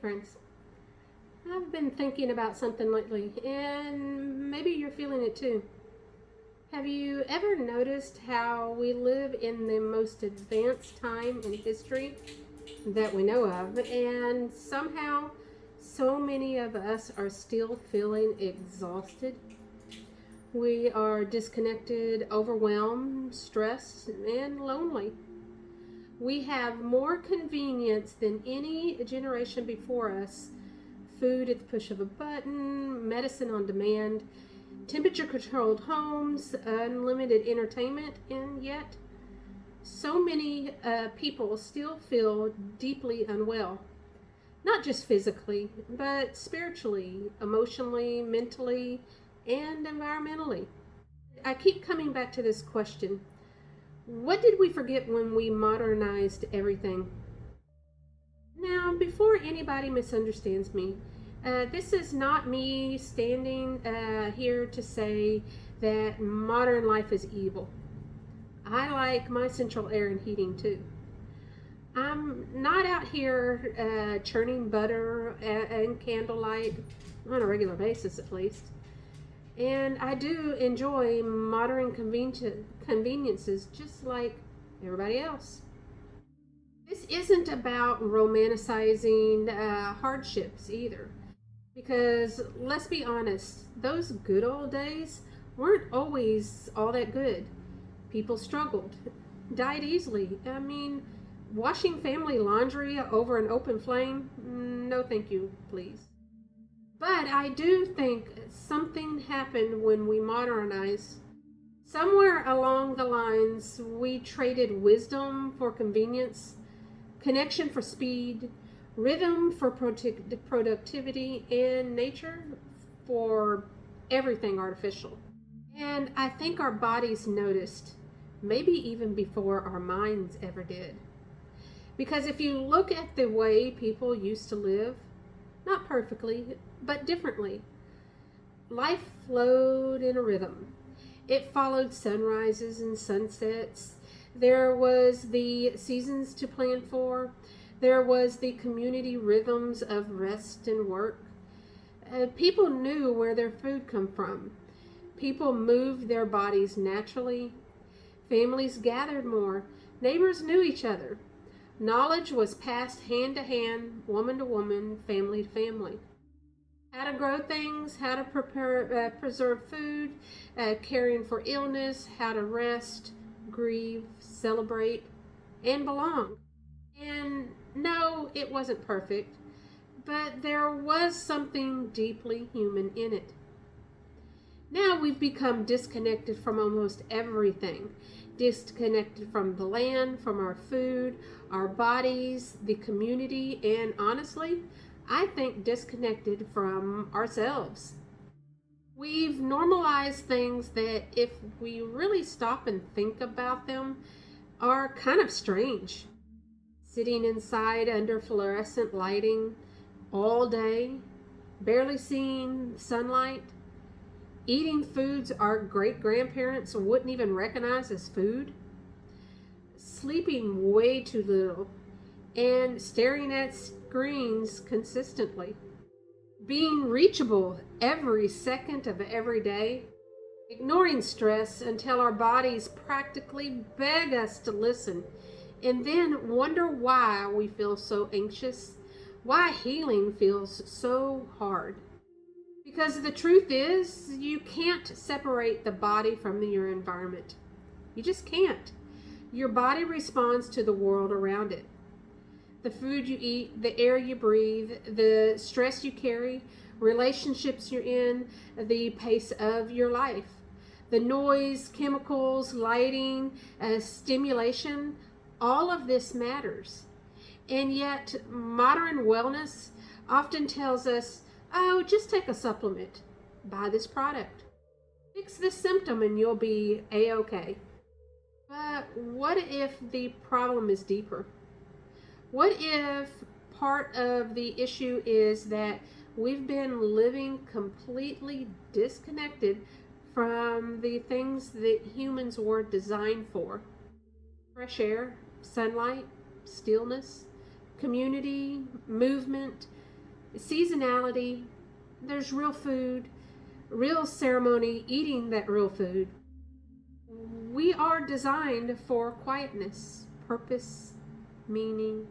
friends. I've been thinking about something lately, and maybe you're feeling it too. Have you ever noticed how we live in the most advanced time in history that we know of, and somehow so many of us are still feeling exhausted? We are disconnected, overwhelmed, stressed, and lonely. We have more convenience than any generation before us: food at the push of a button, medicine on demand, temperature controlled homes, unlimited entertainment, and yet so many people still feel deeply unwell. Not just physically, but spiritually, emotionally, mentally, and environmentally. I keep coming back to this question: what did we forget when we modernized everything? Now, before anybody misunderstands me, this is not me standing here to say that modern life is evil. I like my central air and heating too. I'm not out here churning butter and candlelight on a regular basis, at least. And I do enjoy modern conveniences just like everybody else. This isn't about romanticizing hardships either. Because let's be honest, those good old days weren't always all that good. People struggled, died easily. I mean, washing family laundry over an open flame? No, thank you, please. But I do think something happened when we modernized. Somewhere along the lines, we traded wisdom for convenience, connection for speed, rhythm for productivity, and nature for everything artificial. And I think our bodies noticed, maybe even before our minds ever did. Because if you look at the way people used to live, not perfectly, but differently, life flowed in a rhythm. It followed sunrises and sunsets. There was the seasons to plan for. There was the community rhythms of rest and work. People knew where their food come from. People moved their bodies naturally. Families gathered more. Neighbors knew each other. Knowledge was passed hand to hand, woman to woman, family to family. How to grow things, how to preserve food, caring for illness, how to rest, grieve, celebrate, and belong. And no, it wasn't perfect, but there was something deeply human in it. Now we've become disconnected from almost everything. Disconnected from the land, from our food, our bodies, the community, and honestly, I think disconnected from ourselves. We've normalized things that, if we really stop and think about them, are kind of strange. Sitting inside under fluorescent lighting all day, barely seeing sunlight, eating foods our great grandparents wouldn't even recognize as food, sleeping way too little, and staring at screens consistently, being reachable every second of every day, ignoring stress until our bodies practically beg us to listen, and then wonder why we feel so anxious, why healing feels so hard. Because the truth is, you can't separate the body from your environment. You just can't. Your body responds to the world around it. The food you eat, the air you breathe, the stress you carry, relationships you're in, the pace of your life, the noise, chemicals, lighting, stimulation, all of this matters. And yet, modern wellness often tells us, oh, just take a supplement, buy this product, fix this symptom, and you'll be A-OK. But what if the problem is deeper? What if part of the issue is that we've been living completely disconnected from the things that humans were designed for? Fresh air, sunlight, stillness, community, movement, seasonality, there's real food, real ceremony, eating that real food. We are designed for quietness, purpose, meaning.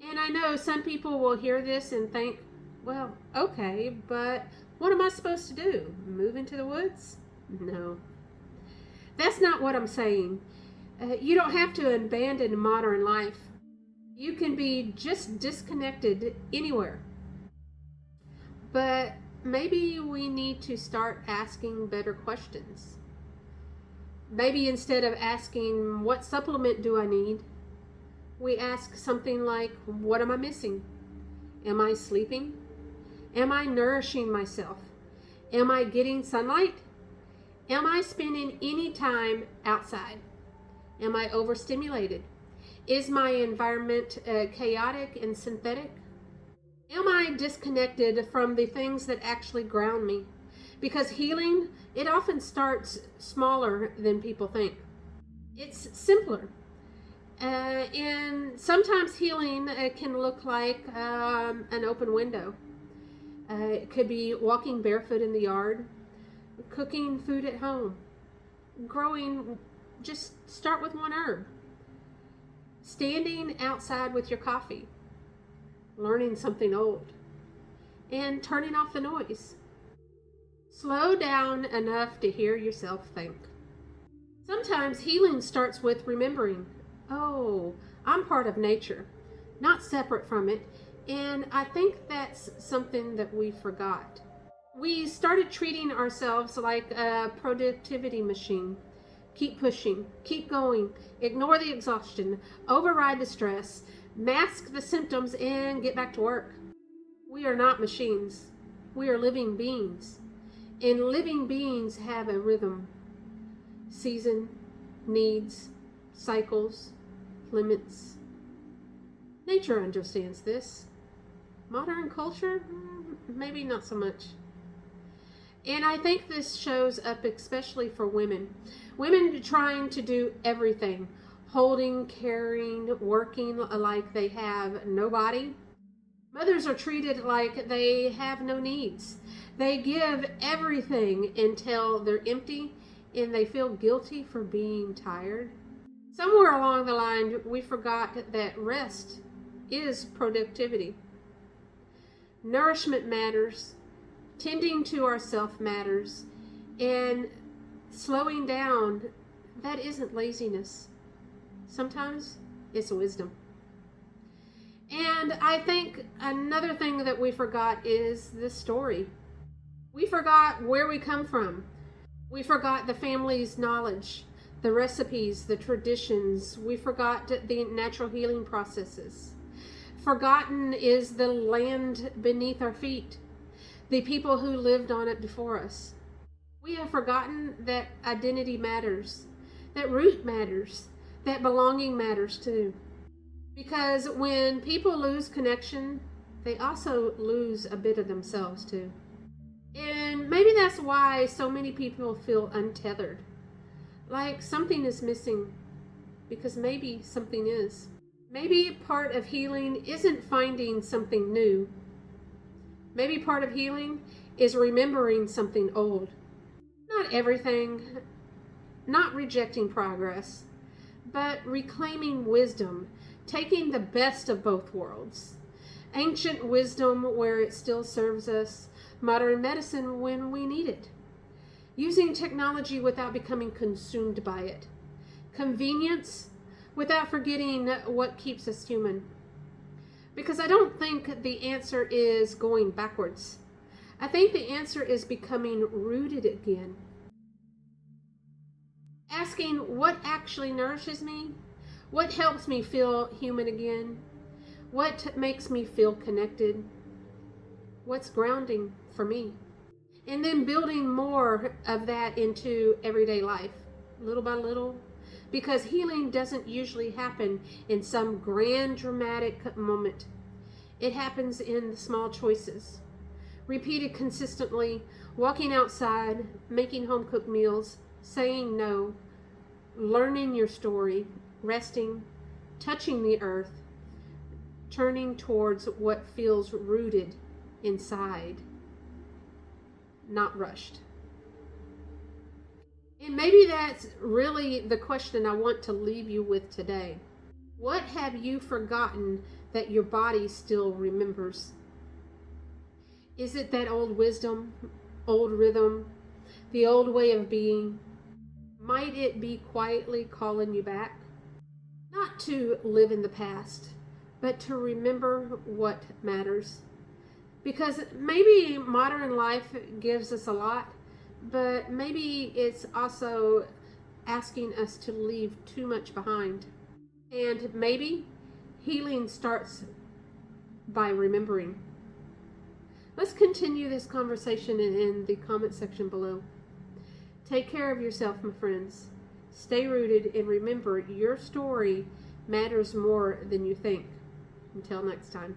And I know some people will hear this and think, well, okay, but what am I supposed to do? Move into the woods? No. That's not what I'm saying. You don't have to abandon modern life. You can be just disconnected anywhere. But maybe we need to start asking better questions. Maybe instead of asking, what supplement do I need? We ask something like, what am I missing? Am I sleeping? Am I nourishing myself? Am I getting sunlight? Am I spending any time outside? Am I overstimulated? Is my environment chaotic and synthetic? Am I disconnected from the things that actually ground me? Because healing, it often starts smaller than people think. It's simpler. And sometimes healing can look like an open window. It could be walking barefoot in the yard, cooking food at home, growing, just start with one herb, standing outside with your coffee, learning something old, and turning off the noise. Slow down enough to hear yourself think. Sometimes healing starts with remembering, oh, I'm part of nature, not separate from it, and I think that's something that we forgot. We started treating ourselves like a productivity machine. Keep pushing, keep going, ignore the exhaustion, override the stress, mask the symptoms, and get back to work. We are not machines. We are living beings. And living beings have a rhythm, season, needs, cycles, limits. Nature understands this. Modern culture, maybe not so much. And I think this shows up especially for women. Women trying to do everything, holding, carrying, working like they have no body. Mothers are treated like they have no needs. They give everything until they're empty and they feel guilty for being tired. Somewhere along the line, we forgot that rest is productivity. Nourishment matters. Tending to ourself matters. And slowing down, that isn't laziness. Sometimes it's wisdom. And I think another thing that we forgot is the story. We forgot where we come from. We forgot the family's knowledge, the recipes, the traditions. We forgot the natural healing processes. Forgotten is the land beneath our feet, the people who lived on it before us. We have forgotten that identity matters, that root matters, that belonging matters too. Because when people lose connection, they also lose a bit of themselves too. And maybe that's why so many people feel untethered. Like something is missing, because maybe something is. Maybe part of healing isn't finding something new. Maybe part of healing is remembering something old. Not everything, not rejecting progress, but reclaiming wisdom, taking the best of both worlds. Ancient wisdom where it still serves us, modern medicine when we need it. Using technology without becoming consumed by it. Convenience without forgetting what keeps us human. Because I don't think the answer is going backwards. I think the answer is becoming rooted again. Asking what actually nourishes me, what helps me feel human again, what makes me feel connected, what's grounding for me. And then building more of that into everyday life, little by little. Because healing doesn't usually happen in some grand dramatic moment. It happens in the small choices. Repeated consistently, walking outside, making home-cooked meals, saying no, learning your story, resting, touching the earth, turning towards what feels rooted inside, not rushed. And maybe that's really the question I want to leave you with today. What have you forgotten that your body still remembers? Is it that old wisdom, old rhythm, the old way of being? Might it be quietly calling you back? Not to live in the past, but to remember what matters. Because maybe modern life gives us a lot, but maybe it's also asking us to leave too much behind. And maybe healing starts by remembering. Let's continue this conversation in the comment section below. Take care of yourself, my friends. Stay rooted and remember your story matters more than you think. Until next time.